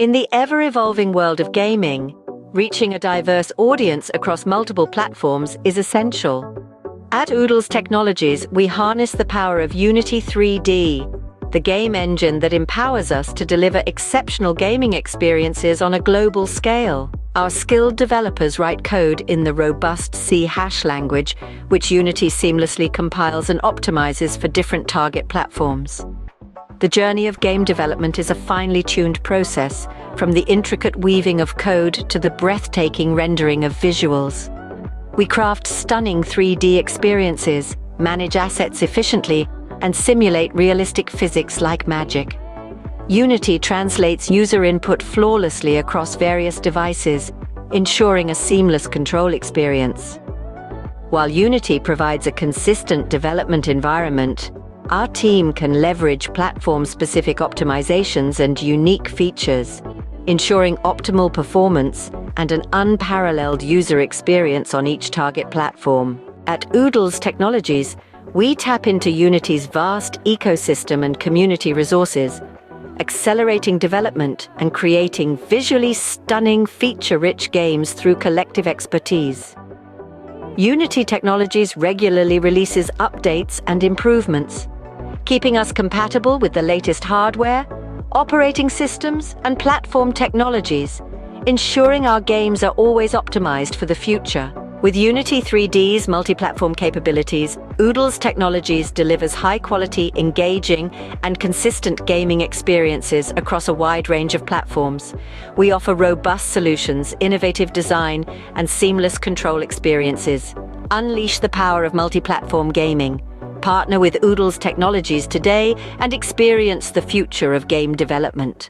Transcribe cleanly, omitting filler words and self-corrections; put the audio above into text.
In the ever-evolving world of gaming, reaching a diverse audience across multiple platforms is essential. At Oodles Technologies, we harness the power of Unity 3D, the game engine that empowers us to deliver exceptional gaming experiences on a global scale. Our skilled developers write code in the robust C# language, which Unity seamlessly compiles and optimizes for different target platforms. The journey of game development is a finely tuned process, from the intricate weaving of code to the breathtaking rendering of visuals. We craft stunning 3D experiences, manage assets efficiently, and simulate realistic physics like magic. Unity translates user input flawlessly across various devices, ensuring a seamless control experience. While Unity provides a consistent development environment, our team can leverage platform-specific optimizations and unique features, ensuring optimal performance and an unparalleled user experience on each target platform. At Oodles Technologies, we tap into Unity's vast ecosystem and community resources, accelerating development and creating visually stunning, feature-rich games through collective expertise. Unity Technologies regularly releases updates and improvements, keeping us compatible with the latest hardware, operating systems, and platform technologies, ensuring our games are always optimized for the future. With Unity 3D's multi-platform capabilities, Oodles Technologies delivers high-quality, engaging, and consistent gaming experiences across a wide range of platforms. We offer robust solutions, innovative design, and seamless control experiences. Unleash the power of multi-platform gaming. Partner with Oodles Technologies today and experience the future of game development.